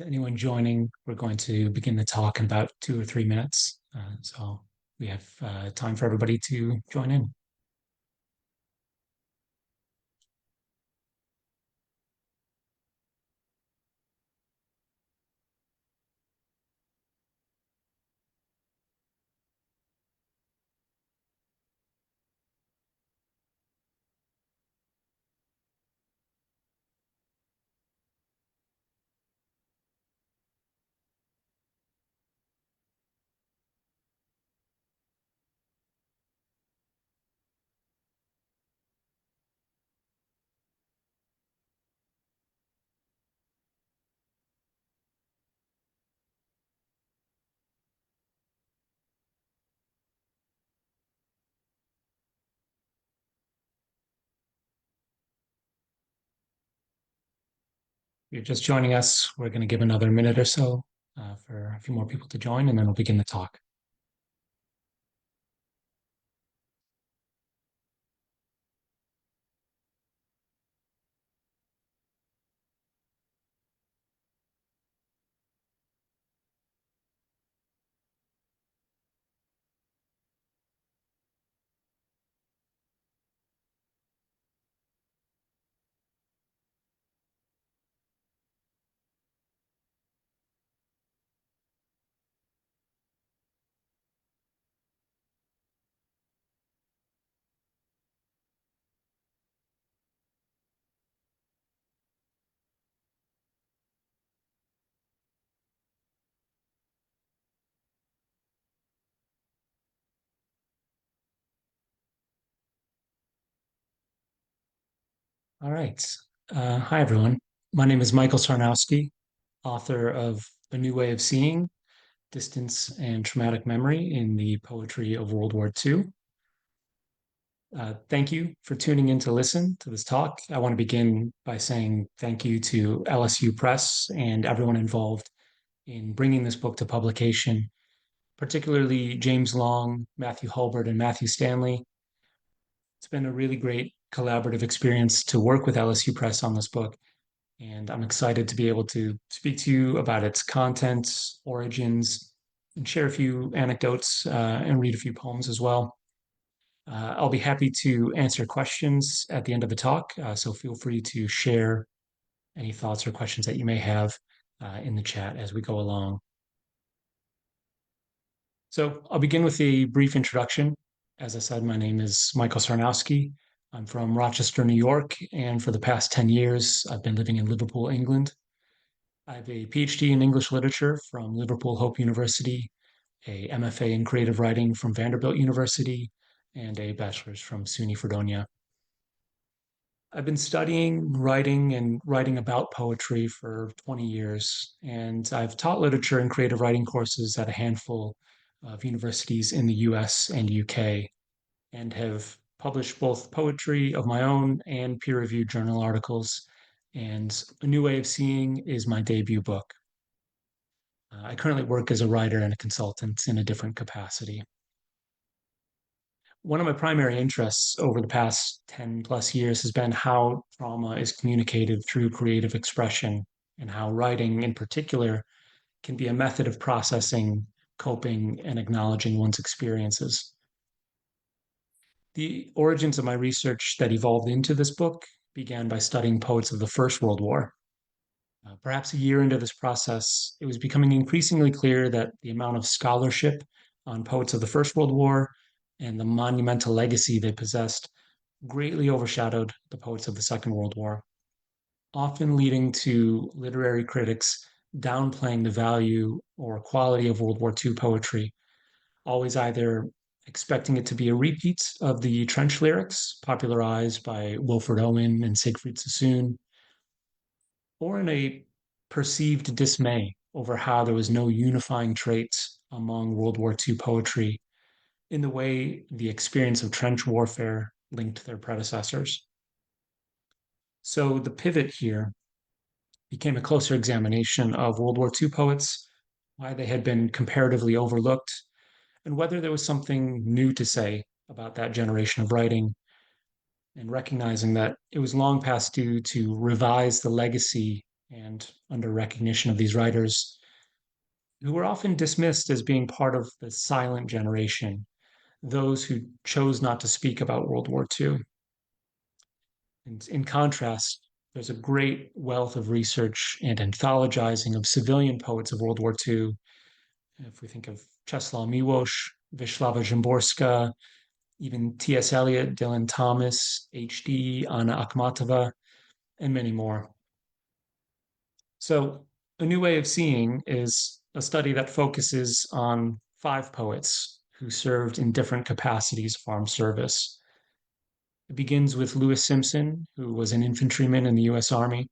To anyone joining, we're going to begin the talk in about 2 or 3 minutes. So we have time for everybody to join in. If you're just joining us, we're going to give another minute or so for a few more people to join, and then we'll begin the talk. All right. Hi, everyone. My name is Michael Sarnowski, author of A New Way of Seeing, Distance and Traumatic Memory in the Poetry of World War II. Thank you for tuning in to listen to this talk. I want to begin by saying thank you to LSU Press and everyone involved in bringing this book to publication, particularly James Long, Matthew Hulbert, and Matthew Stanley. It's been a really great collaborative experience to work with LSU Press on this book, and I'm excited to be able to speak to you about its contents, origins, and share a few anecdotes and read a few poems as well. I'll be happy to answer questions at the end of the talk, so feel free to share any thoughts or questions that you may have in the chat as we go along. So I'll begin with a brief introduction. As I said, my name is Michael Sarnowski. I'm from Rochester, New York, and for the past 10 years, I've been living in Liverpool, England. I have a PhD in English literature from Liverpool Hope University, a MFA in creative writing from Vanderbilt University, and a bachelor's from SUNY Fredonia. I've been studying writing and writing about poetry for 20 years, and I've taught literature and creative writing courses at a handful of universities in the US and UK, and have published both poetry of my own and peer-reviewed journal articles. And A New Way of Seeing is my debut book. I currently work as a writer and a consultant in a different capacity. One of my primary interests over the past 10 plus years has been how trauma is communicated through creative expression, and how writing in particular can be a method of processing, coping, and acknowledging one's experiences. The origins of my research that evolved into this book began by studying poets of the First World War. Perhaps a year into this process, it was becoming increasingly clear that the amount of scholarship on poets of the First World War and the monumental legacy they possessed greatly overshadowed the poets of the Second World War, often leading to literary critics downplaying the value or quality of World War II poetry, always either expecting it to be a repeat of the trench lyrics popularized by Wilfred Owen and Siegfried Sassoon, or in a perceived dismay over how there was no unifying traits among World War II poetry in the way the experience of trench warfare linked their predecessors. So the pivot here became a closer examination of World War II poets, why they had been comparatively overlooked, and whether there was something new to say about that generation of writing, and recognizing that it was long past due to revise the legacy and under recognition of these writers, who were often dismissed as being part of the silent generation, those who chose not to speak about World War II. And in contrast, there's a great wealth of research and anthologizing of civilian poets of World War II. If we think of Czeslaw Miłosz, Wisława Szymborska, even T.S. Eliot, Dylan Thomas, H.D., Anna Akhmatova, and many more. So, a new way of seeing is a study that focuses on 5 poets who served in different capacities of armed service. It begins with Lewis Simpson, who was an infantryman in the US Army,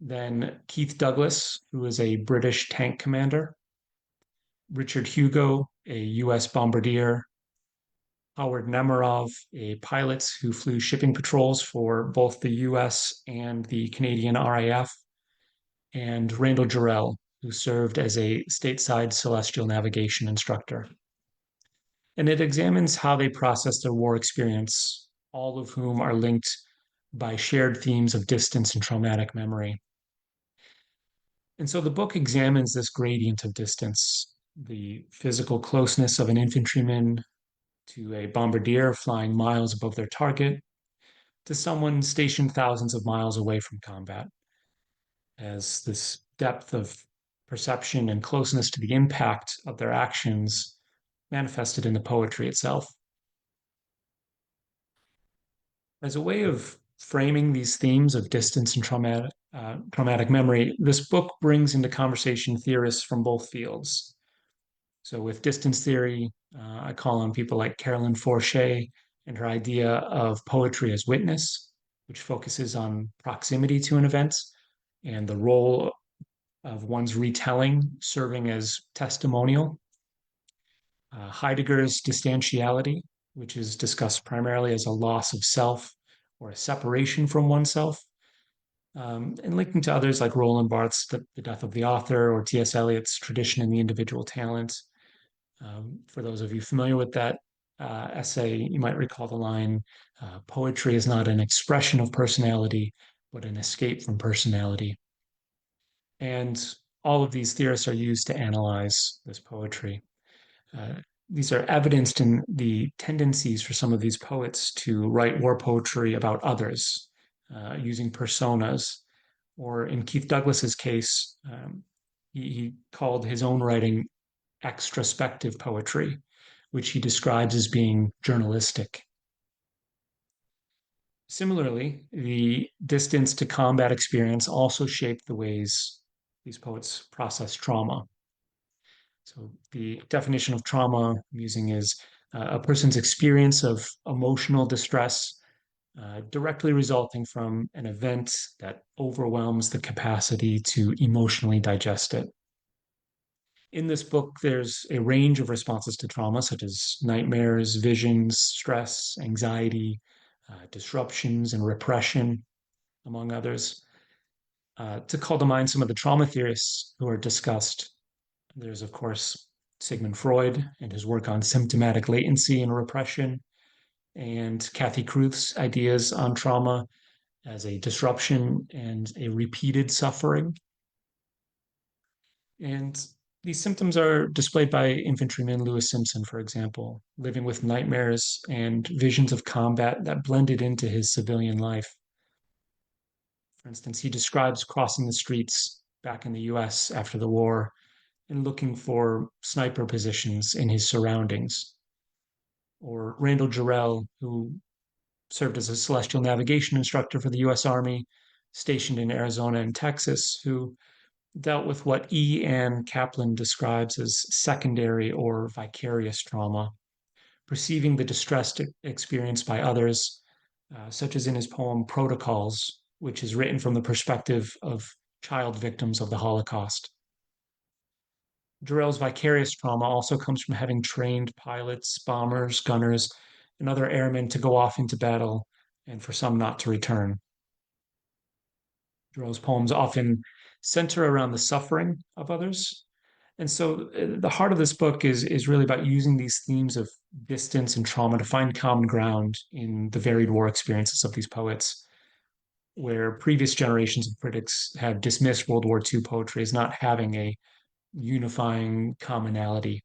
then Keith Douglas, who was a British tank commander, Richard Hugo, a US bombardier, Howard Nemerov, a pilot who flew shipping patrols for both the US and the Canadian RAF, and Randall Jarrell, who served as a stateside celestial navigation instructor. And it examines how they process their war experience, all of whom are linked by shared themes of distance and traumatic memory. And so the book examines this gradient of distance, the physical closeness of an infantryman to a bombardier flying miles above their target, to someone stationed thousands of miles away from combat, as this depth of perception and closeness to the impact of their actions manifested in the poetry itself. As a way of framing these themes of distance and traumatic memory, this book brings into conversation theorists from both fields. So with distance theory, I call on people like Carolyn Forche and her idea of poetry as witness, which focuses on proximity to an event and the role of one's retelling serving as testimonial. Heidegger's distantiality, which is discussed primarily as a loss of self or a separation from oneself, and linking to others like Roland Barthes' The Death of the Author, or T.S. Eliot's Tradition and the Individual Talent. For those of you familiar with that essay, you might recall the line, poetry is not an expression of personality, but an escape from personality. And all of these theorists are used to analyze this poetry. These are evidenced in the tendencies for some of these poets to write war poetry about others, using personas. Or in Keith Douglas's case, he called his own writing extrospective poetry, which he describes as being journalistic. Similarly, the distance to combat experience also shaped the ways these poets process trauma. So the definition of trauma I'm using is a person's experience of emotional distress directly resulting from an event that overwhelms the capacity to emotionally digest it. In this book, there's a range of responses to trauma, such as nightmares, visions, stress, anxiety, disruptions, and repression, among others. To call to mind some of the trauma theorists who are discussed, there's, of course, Sigmund Freud and his work on symptomatic latency and repression, and Kathy Kruth's ideas on trauma as a disruption and a repeated suffering. And these symptoms are displayed by infantryman Lewis Simpson, for example, living with nightmares and visions of combat that blended into his civilian life. For instance, he describes crossing the streets back in the US after the war and looking for sniper positions in his surroundings. Or Randall Jarrell, who served as a celestial navigation instructor for the US Army, stationed in Arizona and Texas, who dealt with what E. Ann Kaplan describes as secondary or vicarious trauma, perceiving the distress experienced by others, such as in his poem Protocols, which is written from the perspective of child victims of the Holocaust. Jarrell's vicarious trauma also comes from having trained pilots, bombers, gunners, and other airmen to go off into battle, and for some not to return. Jarrell's poems often center around the suffering of others. And so the heart of this book is really about using these themes of distance and trauma to find common ground in the varied war experiences of these poets. where previous generations of critics have dismissed World War II poetry as not having a unifying commonality.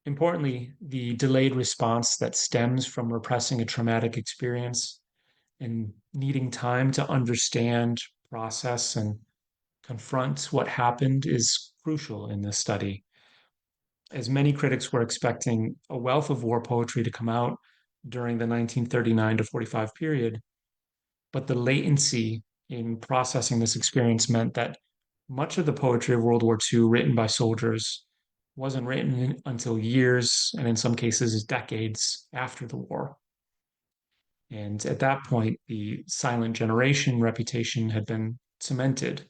Importantly, the delayed response that stems from repressing a traumatic experience and needing time to understand, process, and confront what happened is crucial in this study, as many critics were expecting a wealth of war poetry to come out during the 1939 to 45 period, but the latency in processing this experience meant that much of the poetry of World War II written by soldiers wasn't written until years, and in some cases, decades after the war. And at that point, the silent generation reputation had been cemented.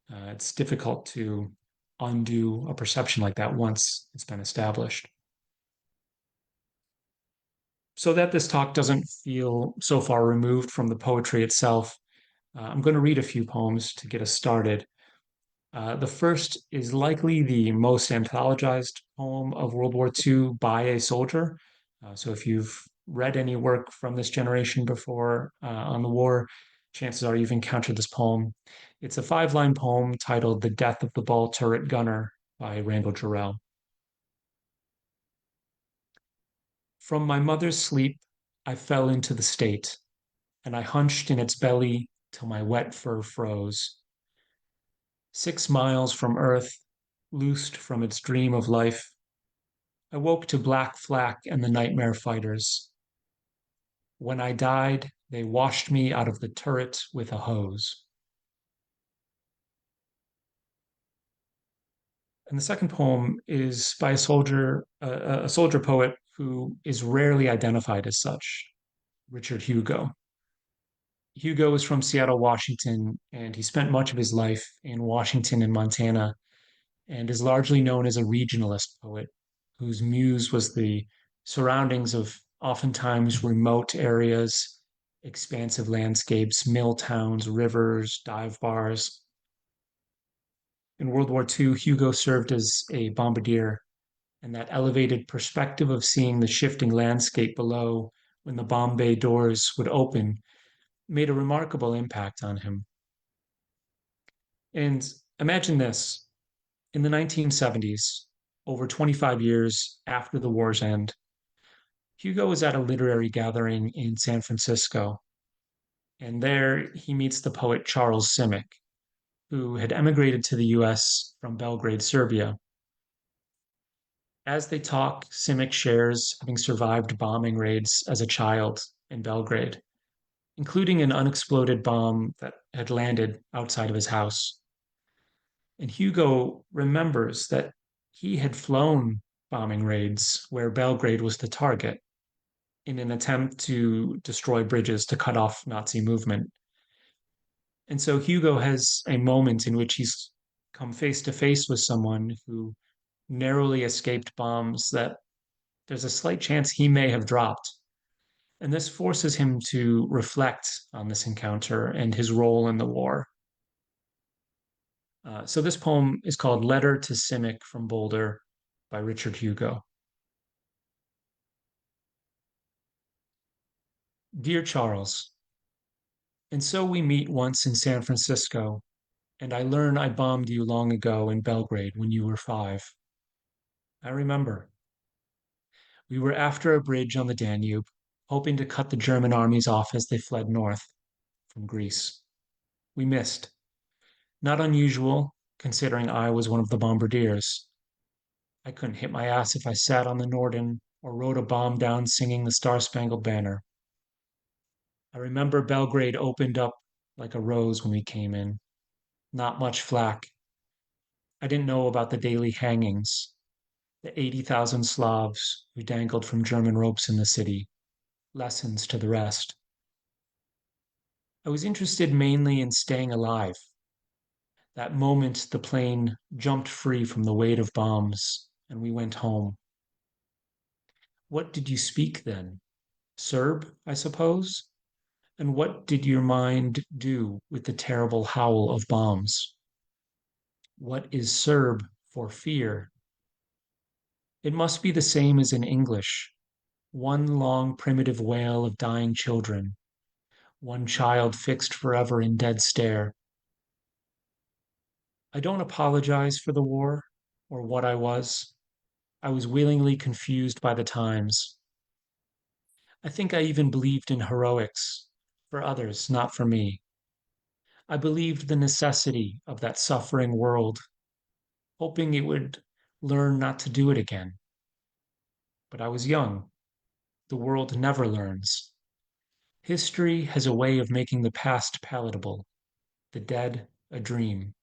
It's difficult to undo a perception like that once it's been established. So that this talk doesn't feel so far removed from the poetry itself, I'm going to read a few poems to get us started. The first is likely the most anthologized poem of World War II by a soldier. So if you've read any work from this generation before on the war, chances are you've encountered this poem. It's a 5-line poem titled The Death of the Ball Turret Gunner by Randall Jarrell. From my mother's sleep, I fell into the state, and I hunched in its belly till my wet fur froze. 6 miles from earth, loosed from its dream of life, I woke to black flak and the nightmare fighters. When I died, they washed me out of the turret with a hose. And the second poem is by a soldier poet who is rarely identified as such, Richard Hugo. Hugo is from Seattle, Washington, and he spent much of his life in Washington and Montana, and is largely known as a regionalist poet whose muse was the surroundings of oftentimes remote areas, expansive landscapes, mill towns, rivers, dive bars. In World War II, Hugo served as a bombardier, and that elevated perspective of seeing the shifting landscape below when the bomb bay doors would open made a remarkable impact on him. And imagine this, in the 1970s, over 25 years after the war's end, Hugo was at a literary gathering in San Francisco, and there he meets the poet Charles Simic, who had emigrated to the US from Belgrade, Serbia. As they talk, Simic shares having survived bombing raids as a child in Belgrade, including an unexploded bomb that had landed outside of his house. And Hugo remembers that he had flown bombing raids where Belgrade was the target in an attempt to destroy bridges to cut off Nazi movement. And so Hugo has a moment in which he's come face to face with someone who narrowly escaped bombs that there's a slight chance he may have dropped. And this forces him to reflect on this encounter and his role in the war. So this poem is called Letter to Simic from Boulder by Richard Hugo. Dear Charles, and so we meet once in San Francisco, and I learn I bombed you long ago in Belgrade when you were 5. I remember. We were after a bridge on the Danube, hoping to cut the German armies off as they fled north from Greece. We missed. Not unusual, considering I was one of the bombardiers. I couldn't hit my ass if I sat on the Norden or rode a bomb down singing the Star-Spangled Banner. I remember Belgrade opened up like a rose when we came in. Not much flak. I didn't know about the daily hangings, the 80,000 Slavs who dangled from German ropes in the city, lessons to the rest. I was interested mainly in staying alive. That moment the plane jumped free from the weight of bombs and we went home. What did you speak then? Serb, I suppose? And what did your mind do with the terrible howl of bombs? What is Serb for fear? It must be the same as in English, one long primitive wail of dying children, one child fixed forever in dead stare. I don't apologize for the war or what I was. I was willingly confused by the times. I think I even believed in heroics for others, not for me. I believed the necessity of that suffering world, hoping it would learn not to do it again. But I was young. The world never learns. History has a way of making the past palatable, the dead a dream.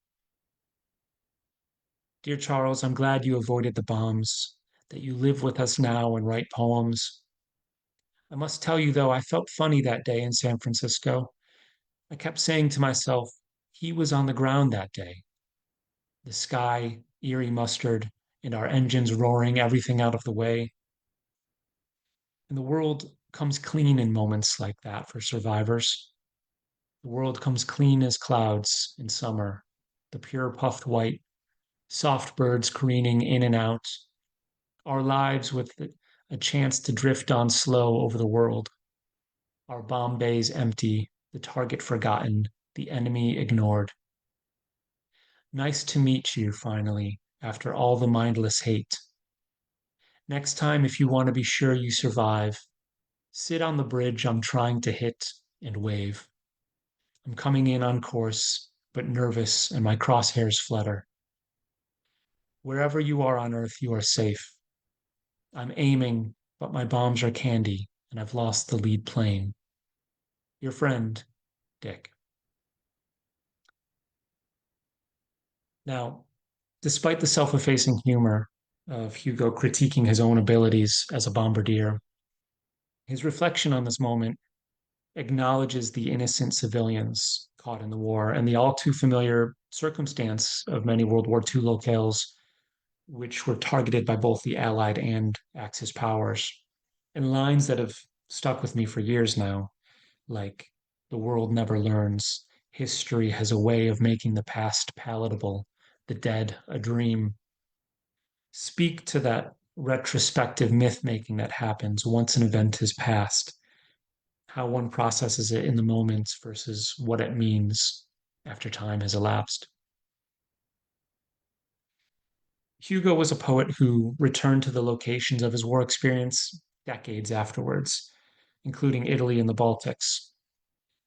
Dear Charles, I'm glad you avoided the bombs, that you live with us now and write poems. I must tell you, though, I felt funny that day in San Francisco. I kept saying to myself, he was on the ground that day. The sky, eerie mustard, and our engines roaring everything out of the way. And the world comes clean in moments like that for survivors. The world comes clean as clouds in summer, the pure puffed white, soft birds careening in and out, our lives with a chance to drift on slow over the world, our bomb bays empty, the target forgotten, the enemy ignored. Nice to meet you finally, after all the mindless hate. Next time, if you want to be sure you survive, sit on the bridge I'm trying to hit and wave. I'm coming in on course, but nervous and my crosshairs flutter. Wherever you are on Earth, you are safe. I'm aiming, but my bombs are candy, and I've lost the lead plane. Your friend, Dick. Now, despite the self effacing humor of Hugo critiquing his own abilities as a bombardier, his reflection on this moment acknowledges the innocent civilians caught in the war and the all too familiar circumstance of many World War II locales, which were targeted by both the Allied and Axis powers. And lines that have stuck with me for years now, like, the world never learns. History has a way of making the past palatable, the dead a dream. Speak to that retrospective myth making that happens once an event has passed, how one processes it in the moment versus what it means after time has elapsed. Hugo was a poet who returned to the locations of his war experience decades afterwards, including Italy and the Baltics.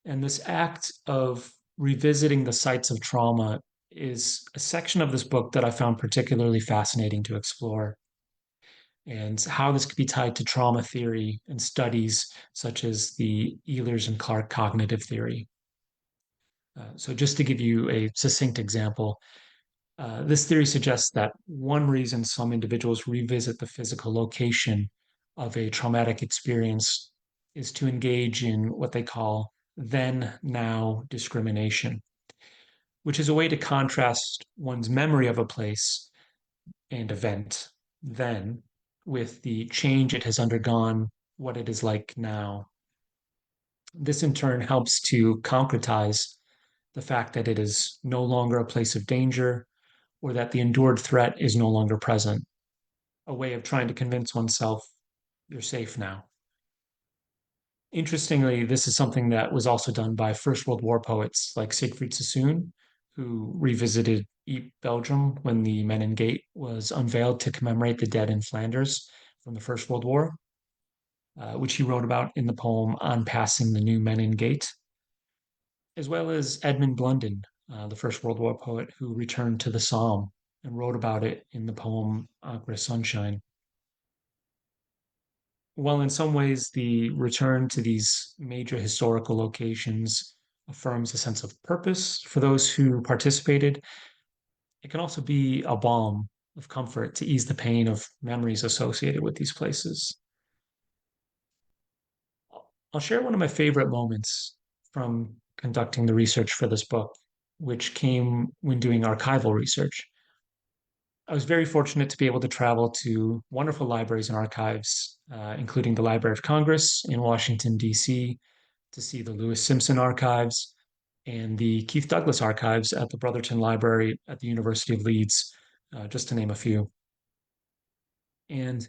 And this act of revisiting the sites of trauma is a section of this book that I found particularly fascinating to explore, and how this could be tied to trauma theory and studies such as the Ehlers and Clark cognitive theory. So, just to give you a succinct example, this theory suggests that one reason some individuals revisit the physical location of a traumatic experience is to engage in what they call then now discrimination, which is a way to contrast one's memory of a place and event then with the change it has undergone, what it is like now. This in turn helps to concretize the fact that it is no longer a place of danger or that the endured threat is no longer present, a way of trying to convince oneself you're safe now. Interestingly, this is something that was also done by First World War poets like Siegfried Sassoon, who revisited Belgium when the Menin Gate was unveiled to commemorate the dead in Flanders from the First World War, which he wrote about in the poem On Passing the New Menin Gate, as well as Edmund Blunden, the First World War poet who returned to the Somme and wrote about it in the poem Aqua Sunshine. While in some ways the return to these major historical locations affirms a sense of purpose for those who participated, it can also be a balm of comfort to ease the pain of memories associated with these places. I'll share one of my favorite moments from conducting the research for this book, which came when doing archival research. I was very fortunate to be able to travel to wonderful libraries and archives, including the Library of Congress in Washington, D.C., to see the Lewis Simpson archives and the Keith Douglas archives at the Brotherton Library at the University of Leeds, just to name a few. And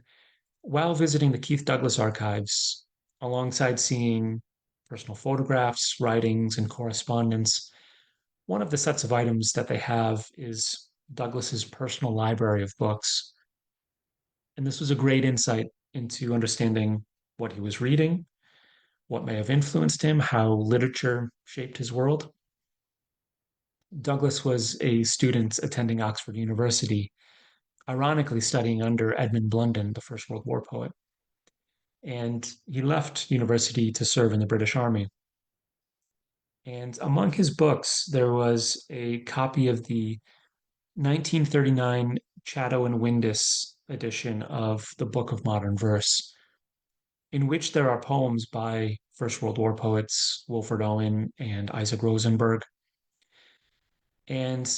while visiting the Keith Douglas archives, alongside seeing personal photographs, writings, and correspondence. One of the sets of items that they have is Douglas's personal library of books. And this was a great insight into understanding what he was reading, what may have influenced him, how literature shaped his world. Douglas was a student attending Oxford University, ironically studying under Edmund Blunden, the First World War poet. And he left university to serve in the British Army. And among his books, there was a copy of the 1939 Chatto and Windus edition of the Book of Modern Verse, in which there are poems by First World War poets Wilfred Owen and Isaac Rosenberg. And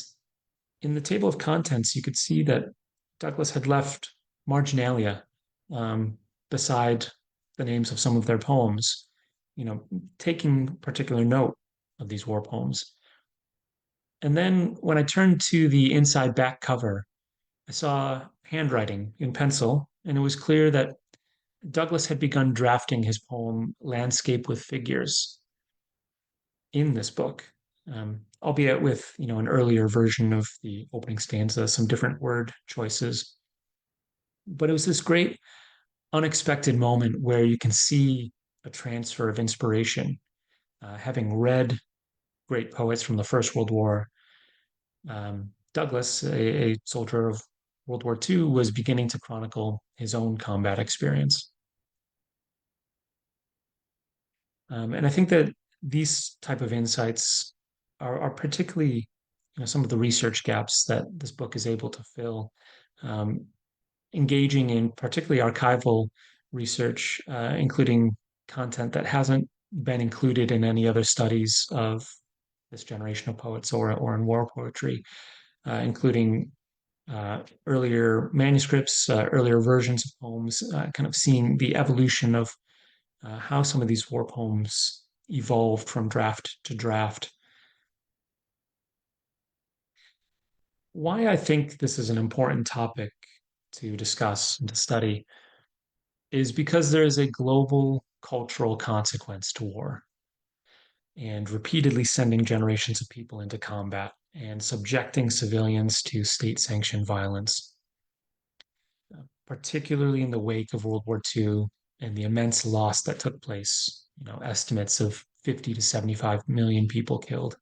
in the table of contents, you could see that Douglas had left marginalia um, beside the names of some of their poems, taking particular note of these war poems. And then when I turned to the inside back cover, I saw handwriting in pencil, and it was clear that Douglas had begun drafting his poem Landscape with Figures in this book, albeit with an earlier version of the opening stanza, some different word choices. But it was this great unexpected moment where you can see a transfer of inspiration. Having read great poets from the First World War, Douglas, a soldier of World War II, was beginning to chronicle his own combat experience. And I think that these type of insights are particularly, some of the research gaps that this book is able to fill, um, engaging in particularly archival research, including content that hasn't been included in any other studies of this generation of poets or in war poetry, including earlier manuscripts, earlier versions of poems, kind of seeing the evolution of how some of these war poems evolved from draft to draft. Why I think this is an important topic to discuss and to study is because there is a global cultural consequence to war and repeatedly sending generations of people into combat and subjecting civilians to state sanctioned violence, particularly in the wake of World War II and the immense loss that took place, estimates of 50 to 75 million people killed.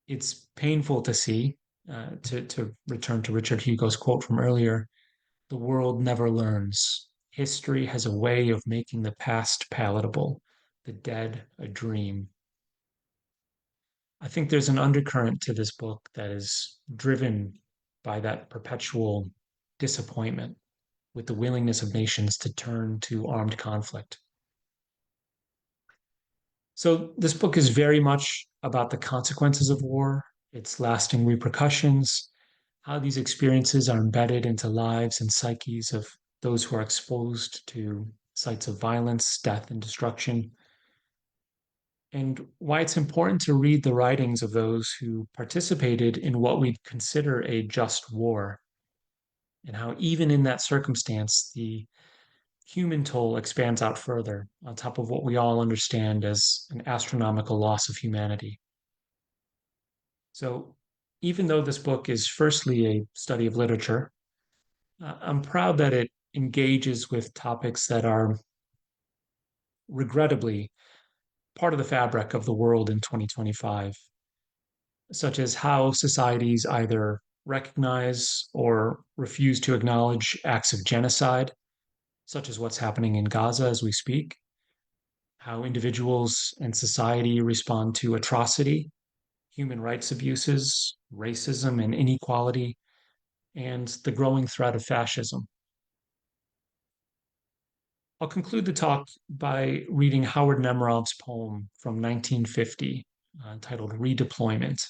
It's painful to see, to return to Richard Hugo's quote from earlier, the world never learns. History has a way of making the past palatable, the dead a dream. I think there's an undercurrent to this book that is driven by that perpetual disappointment with the willingness of nations to turn to armed conflict. So, this book is very much about the consequences of war, its lasting repercussions, how these experiences are embedded into lives and psyches of those who are exposed to sites of violence, death, and destruction, and why it's important to read the writings of those who participated in what we'd consider a just war, and how even in that circumstance, the human toll expands out further on top of what we all understand as an astronomical loss of humanity. So, even though this book is firstly a study of literature, I'm proud that it engages with topics that are regrettably part of the fabric of the world in 2025, such as how societies either recognize or refuse to acknowledge acts of genocide, such as what's happening in Gaza as we speak, how individuals and society respond to atrocity, human rights abuses, racism and inequality, and the growing threat of fascism. I'll conclude the talk by reading Howard Nemerov's poem from 1950 titled Redeployment,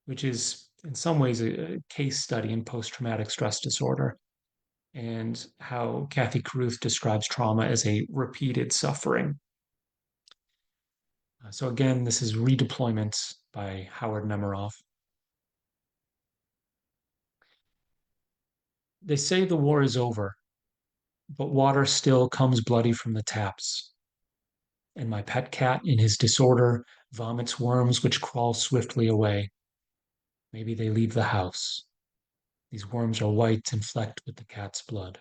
which is in some ways a case study in post traumatic stress disorder and how Kathy Caruth describes trauma as a repeated suffering. So, again, this is Redeployment by Howard Nemerov. They say the war is over, but water still comes bloody from the taps. and my pet cat, in his disorder, vomits worms which crawl swiftly away. Maybe they leave the house. These worms are white and flecked with the cat's blood.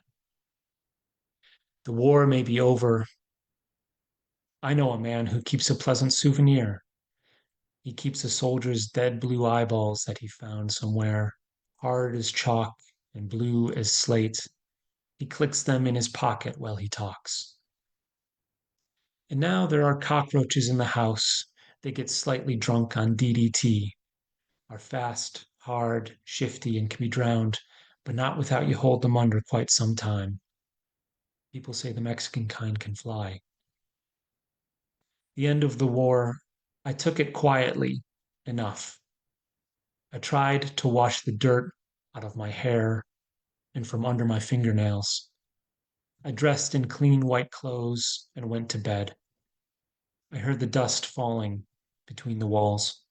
The war may be over. I know a man who keeps a pleasant souvenir. He keeps a soldier's dead blue eyeballs that he found somewhere, hard as chalk and blue as slate. He clicks them in his pocket while he talks. And now there are cockroaches in the house. They get slightly drunk on DDT, are fast, hard, shifty, and can be drowned, but not without you hold them under quite some time. People say the Mexican kind can fly. The end of the war, I took it quietly enough. I tried to wash the dirt out of my hair and from under my fingernails. I dressed in clean white clothes and went to bed. I heard the dust falling between the walls.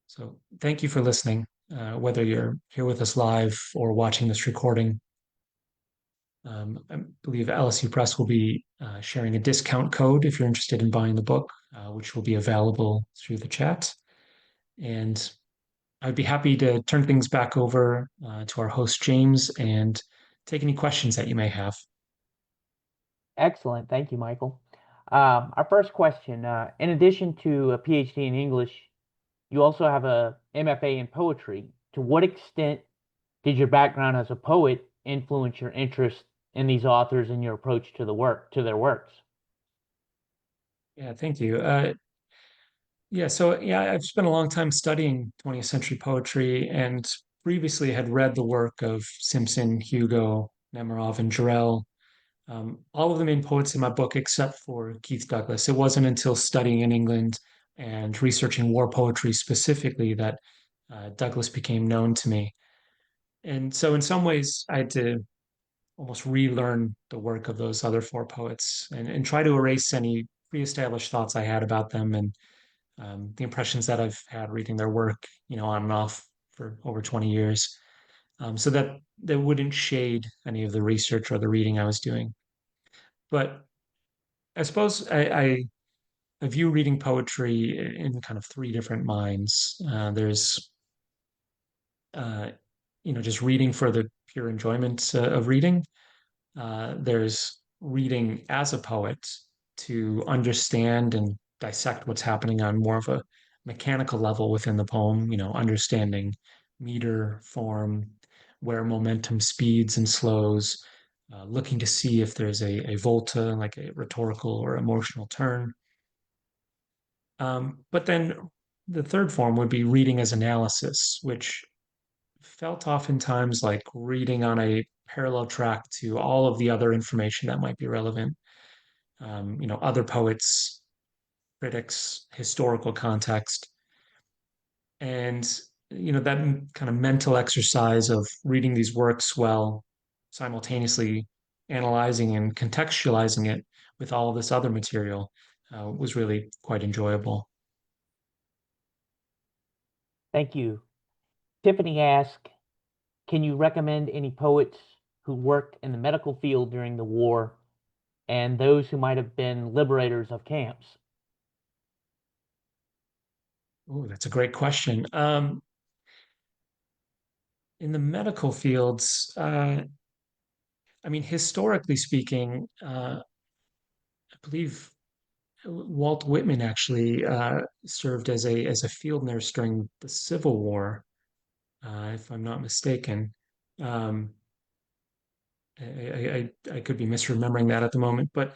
So thank you for listening, whether you're here with us live or watching this recording. I believe LSU Press will be sharing a discount code if you're interested in buying the book, which will be available through the chat. And I'd be happy to turn things back over to our host, James, and take any questions that you may have. Excellent. Thank you, Michael. Our first question, in addition to a PhD in English, you also have a MFA in poetry. To what extent did your background as a poet influence your interest in these authors and your approach to their works? Yeah, thank you. I've spent a long time studying 20th century poetry and previously had read the work of Simpson, Hugo, Nemerov, and Jarrell, all of the main poets in my book except for Keith Douglas. It wasn't until studying in England and researching war poetry specifically that Douglas became known to me. And so, in some ways, I had to almost relearn the work of those other four poets and try to erase any pre-established thoughts I had about them and the impressions that I've had reading their work, on and off for over 20 years, so that they wouldn't shade any of the research or the reading I was doing. But I suppose I view reading poetry in kind of three different minds. There's, uh, just reading for the pure enjoyment of reading. There's reading as a poet to understand and dissect what's happening on more of a mechanical level within the poem, understanding meter, form, where momentum speeds and slows, looking to see if there's a volta, like a rhetorical or emotional turn. But then the third form would be reading as analysis, which felt oftentimes like reading on a parallel track to all of the other information that might be relevant. Other poets, critics, historical context, and that kind of mental exercise of reading these works while simultaneously analyzing and contextualizing it with all of this other material was really quite enjoyable. Thank you. Tiffany asked, can you recommend any poets who worked in the medical field during the war and those who might have been liberators of camps? Oh, that's a great question. In the medical fields, I mean, historically speaking, I believe Walt Whitman actually served as a field nurse during the Civil War, if I'm not mistaken. Um, I could be misremembering that at the moment, but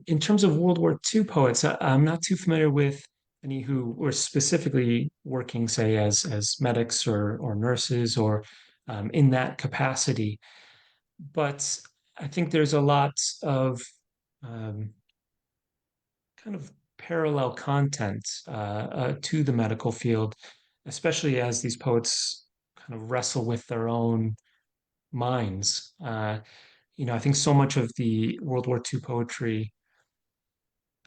in terms of World War II poets, I'm not too familiar with any who were specifically working, say, as medics or nurses or in that capacity. But I think there's a lot of um, kind of parallel content to the medical field, especially as these poets kind of wrestle with their own minds. I think so much of the World War II poetry,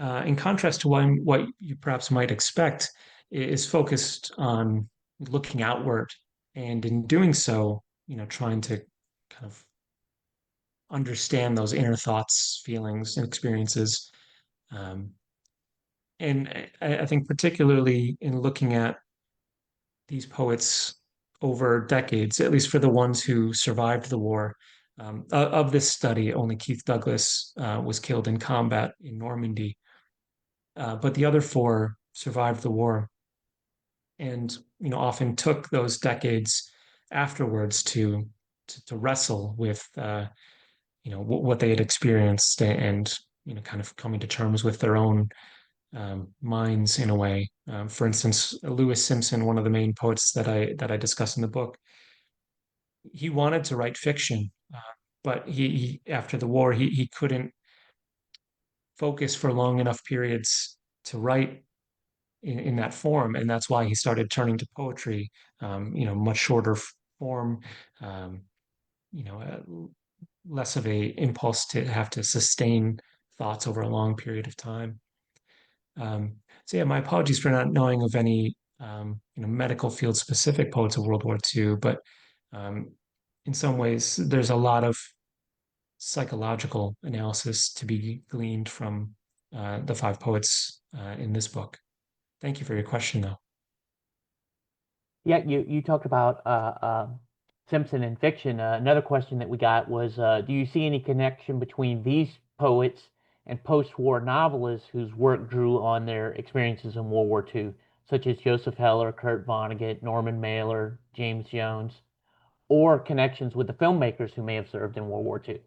in contrast to what you perhaps might expect, is focused on looking outward, and in doing so, trying to kind of understand those inner thoughts, feelings, and experiences. Um, and I think particularly in looking at these poets over decades, at least for the ones who survived the war. Of this study, only Keith Douglas was killed in combat in Normandy, but the other four survived the war, and often took those decades afterwards to wrestle with what they had experienced, and kind of coming to terms with their own minds in a way. For instance, Lewis Simpson, one of the main poets that I discuss in the book, he wanted to write fiction, but he after the war he couldn't focus for long enough periods to write in that form, and that's why he started turning to poetry, much shorter form, um, less of a impulse to have to sustain thoughts over a long period of time. So yeah, my apologies for not knowing of any medical field specific poets of World War II, but um, in some ways there's a lot of psychological analysis to be gleaned from the five poets in this book. Thank you for your question, though. Yeah, you talked about Simpson in fiction. Another question that we got was, do you see any connection between these poets and post-war novelists whose work drew on their experiences in World War II, such as Joseph Heller, Kurt Vonnegut, Norman Mailer, James Jones, or connections with the filmmakers who may have served in World War II?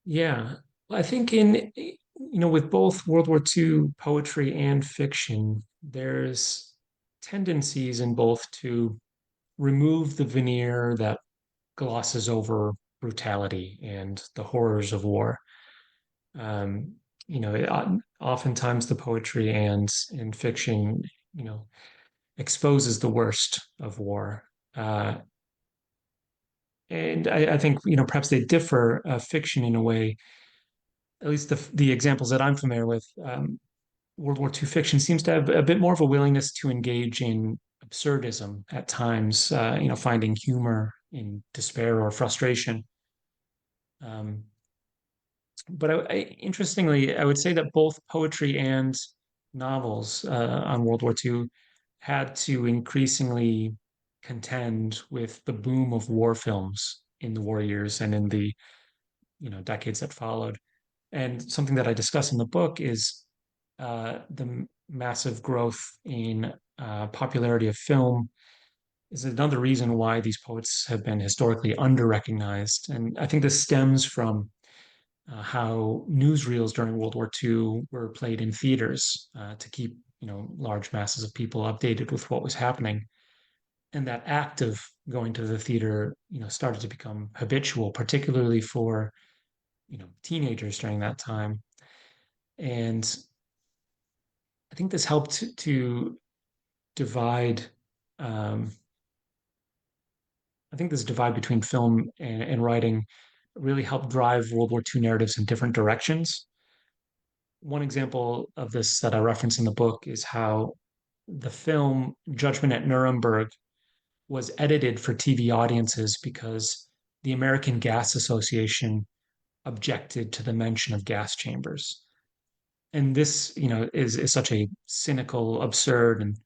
Yeah, I think with both World War II poetry and fiction, there's tendencies in both to remove the veneer that glosses over brutality and the horrors of war. Um, Oftentimes the poetry and fiction, exposes the worst of war. Uh, and I think, perhaps they differ, fiction in a way, at least the examples that I'm familiar with. World War II fiction seems to have a bit more of a willingness to engage in absurdism at times, finding humor in despair or frustration. Um, but interestingly, I would say that both poetry and novels on World War II had to increasingly contend with the boom of war films in the war years and in the decades that followed. And something that I discuss in the book is the massive growth in popularity of film is another reason why these poets have been historically under-recognized. And I think this stems from how newsreels during World War II were played in theaters to keep large masses of people updated with what was happening. And that act of going to the theater, started to become habitual, particularly for teenagers during that time. And I think this helped to divide. Um, I think this divide between film and writing really helped drive World War II narratives in different directions. One example of this that I reference in the book is how the film Judgment at Nuremberg was edited for TV audiences because the American Gas Association objected to the mention of gas chambers. And this, is such a cynical, absurd, and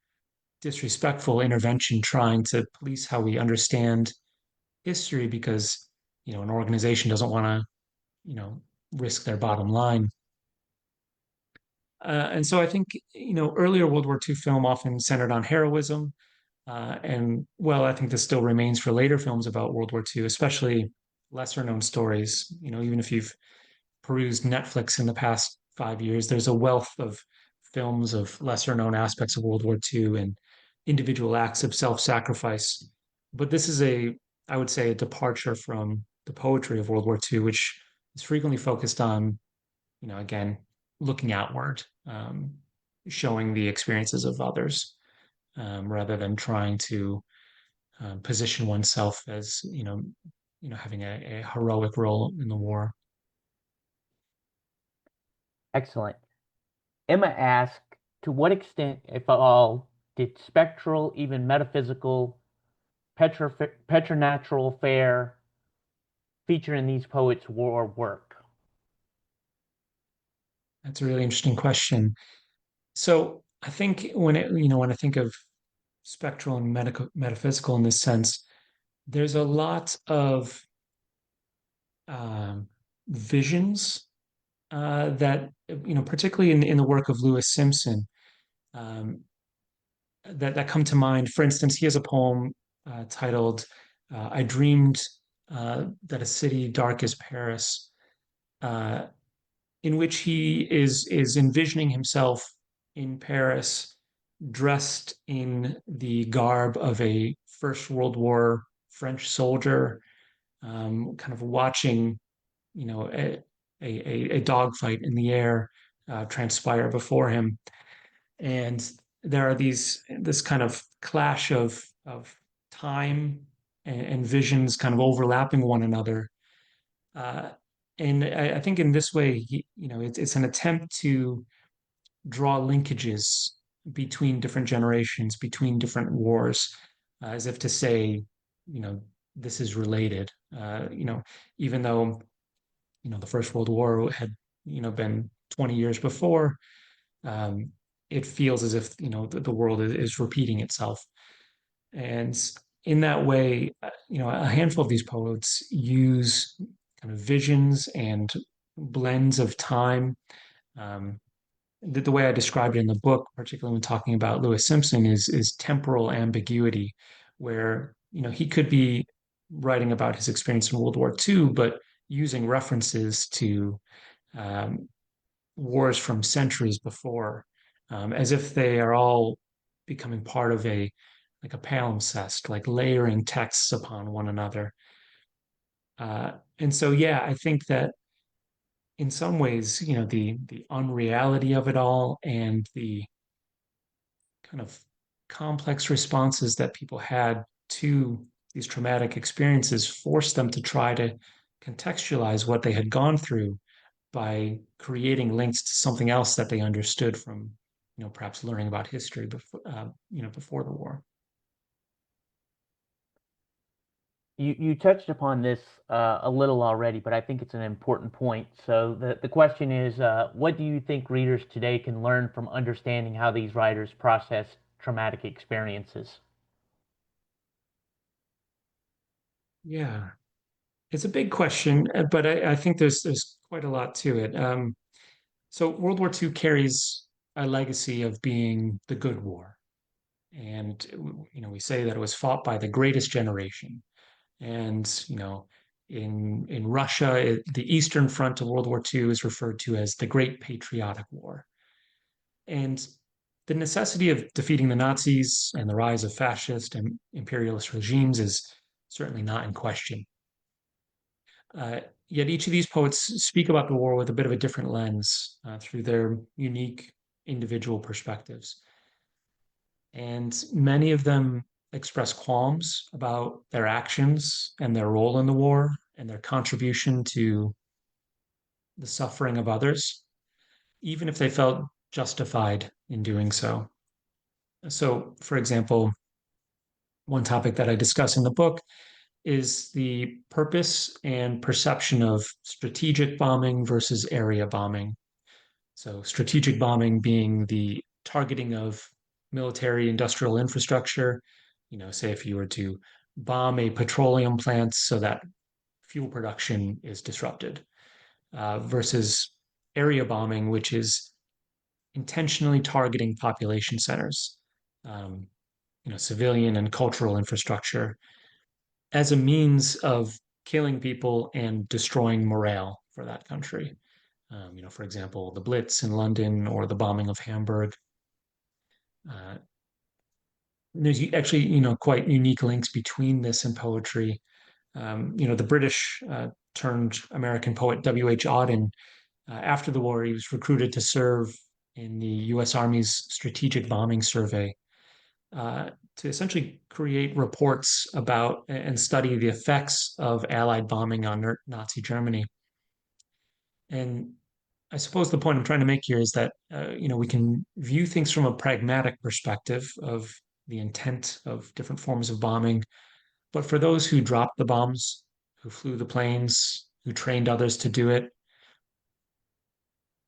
disrespectful intervention trying to police how we understand history because, an organization doesn't want to, risk their bottom line. And so I think, earlier World War II film often centered on heroism. And well, I think this still remains for later films about World War II, especially lesser known stories. Even if you've perused Netflix in the past 5 years, there's a wealth of films of lesser known aspects of World War II and individual acts of self-sacrifice. But this is I would say, a departure from the poetry of World War II, which is frequently focused on, again, looking outward, showing the experiences of others, rather than trying to position oneself as, having a heroic role in the war. Excellent. Emma asked, to what extent, if at all, did spectral, even metaphysical, preternatural fare feature in these poets' war work? That's a really interesting question. So I think when I think of spectral and metaphysical in this sense, there's a lot of um, visions that particularly in the work of Lewis Simpson, um, that come to mind. For instance, he has a poem titled "I Dreamed That a City Dark as Paris," uh, in which he is envisioning himself in Paris, dressed in the garb of a First World War French soldier, kind of watching, a dogfight in the air transpire before him. And there are this kind of clash of time and visions kind of overlapping one another. Uh, and I think in this way, it's an attempt to draw linkages between different generations, between different wars, as if to say, you know, this is related. Even though the First World War had been 20 years before, um, it feels as if the world is repeating itself. And in that way, a handful of these poets use kind of visions and blends of time. Um, the way I described it in the book, particularly when talking about Lewis Simpson, is temporal ambiguity, where he could be writing about his experience in World War II, but using references to um, wars from centuries before, as if they are all becoming part of a like a palimpsest, like layering texts upon one another. And so, yeah, I think that in some ways, the unreality of it all and the kind of complex responses that people had to these traumatic experiences forced them to try to contextualize what they had gone through by creating links to something else that they understood from, perhaps learning about history before the war. You touched upon this a little already, but I think it's an important point. So the question is, what do you think readers today can learn from understanding how these writers process traumatic experiences? Yeah, it's a big question, but I think there's quite a lot to it. So World War II carries a legacy of being the good war, and we say that it was fought by the greatest generation. And in Russia, the Eastern Front of World War II is referred to as the Great Patriotic War. And the necessity of defeating the Nazis and the rise of fascist and imperialist regimes is certainly not in question. Uh, Yet each of these poets speak about the war with a bit of a different lens through their unique individual perspectives. And many of them express qualms about their actions and their role in the war and their contribution to the suffering of others, even if they felt justified in doing so. So, for example, one topic that I discuss in the book is the purpose and perception of strategic bombing versus area bombing. So, strategic bombing being the targeting of military industrial infrastructure. Say if you were to bomb a petroleum plant so that fuel production is disrupted, versus area bombing, which is intentionally targeting population centers, um, civilian and cultural infrastructure, as a means of killing people and destroying morale for that country. For example, the Blitz in London or the bombing of Hamburg. Uh, there's actually, quite unique links between this and poetry. The British turned American poet W.H. Auden. After the war, he was recruited to serve in the U.S. Army's Strategic Bombing Survey to essentially create reports about and study the effects of Allied bombing on Nazi Germany. And I suppose the point I'm trying to make here is that we can view things from a pragmatic perspective of the intent of different forms of bombing, but for those who dropped the bombs, who flew the planes, who trained others to do it.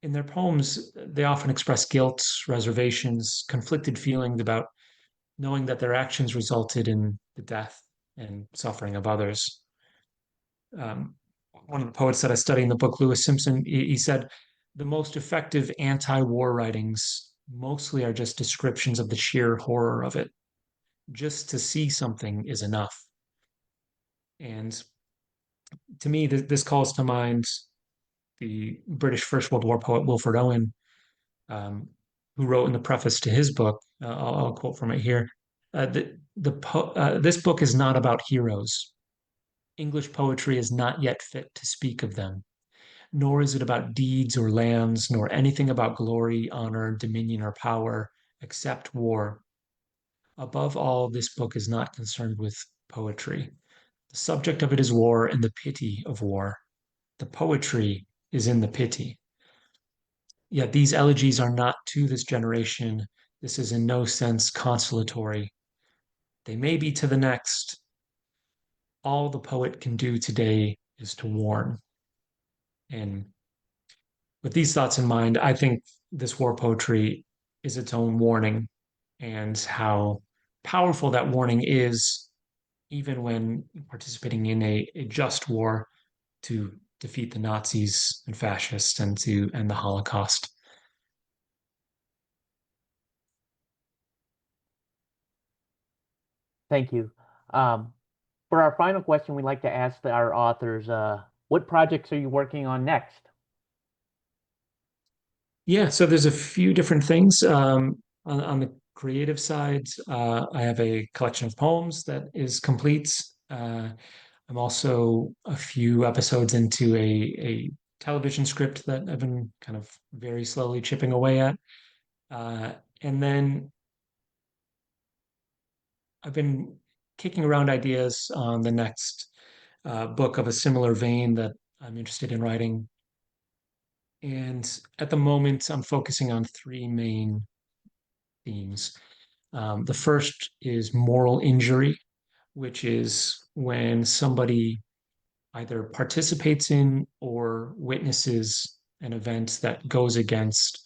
In their poems, they often express guilt, reservations, conflicted feelings about knowing that their actions resulted in the death and suffering of others. Um, One of the poets that I study in the book, Lewis Simpson, he said, the most effective anti war writings mostly are just descriptions of the sheer horror of it. Just to see something is enough. And to me, this calls to mind the British First World War poet Wilfred Owen, um, who wrote in the preface to his book. I'll quote from it here. This book is not about heroes. English poetry is not yet fit to speak of them, nor is it about deeds or lands, nor anything about glory, honor, dominion, or power, except war. Above all, this book is not concerned with poetry. The subject of it is war and the pity of war. The poetry is in the pity. Yet these elegies are not to this generation. This is in no sense consolatory. They may be to the next. All the poet can do today is to warn. And with these thoughts in mind, I think this war poetry is its own warning, and how powerful that warning is, even when participating in a just war to defeat the Nazis and fascists and to end the Holocaust. Thank you. For our final question, we'd like to ask our authors, what projects are you working on next? Yeah, so there's a few different things. On the creative side, I have a collection of poems that is complete. I'm also a few episodes into a television script that I've been kind of very slowly chipping away at. Uh, and then I've been kicking around ideas on the next book of a similar vein that I'm interested in writing. And at the moment, I'm focusing on three main themes. The first is moral injury, which is when somebody either participates in or witnesses an event that goes against,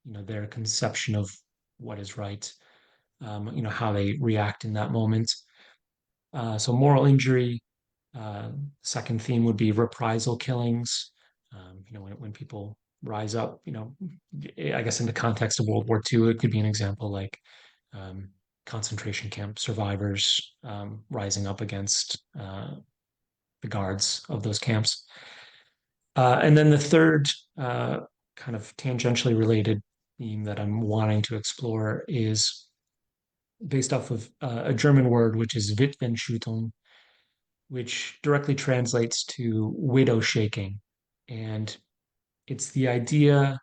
their conception of what is right, how they react in that moment. So moral injury. Second theme would be reprisal killings. When people rise up, I guess in the context of World War II, it could be an example like um, concentration camp survivors rising up against the guards of those camps. And then the third kind of tangentially related theme that I'm wanting to explore is based off of a German word, which is Witwenschütteln, which directly translates to widow shaking. And it's the idea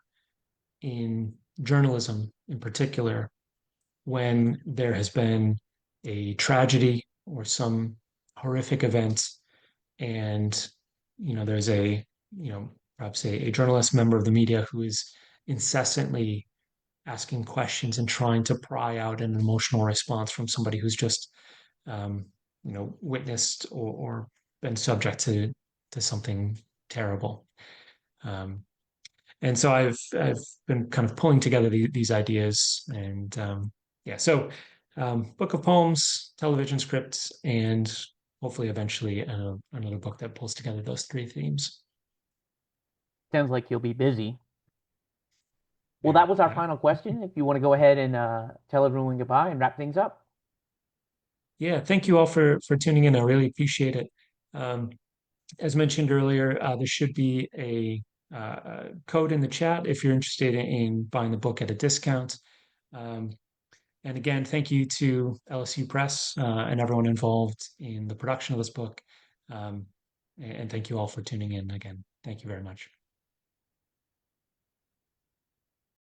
in journalism in particular, when there has been a tragedy or some horrific event, and there's perhaps a journalist member of the media who is incessantly asking questions and trying to pry out an emotional response from somebody who's just um, witnessed or been subject to something terrible. Um, and so I've been kind of pulling together these ideas, and yeah, so book of poems, television scripts, and hopefully eventually another book that pulls together those three themes. Sounds like you'll be busy. Well, Yeah, that was our yeah, final question. If you want to go ahead and tell everyone goodbye and wrap things up. yeah. Thank you all for tuning in. I really appreciate it. Um, as mentioned earlier, there should be a code in the chat if you're interested in buying the book at a discount. Um, and again, thank you to LSU Press and everyone involved in the production of this book. And thank you all for tuning in again. Thank you very much.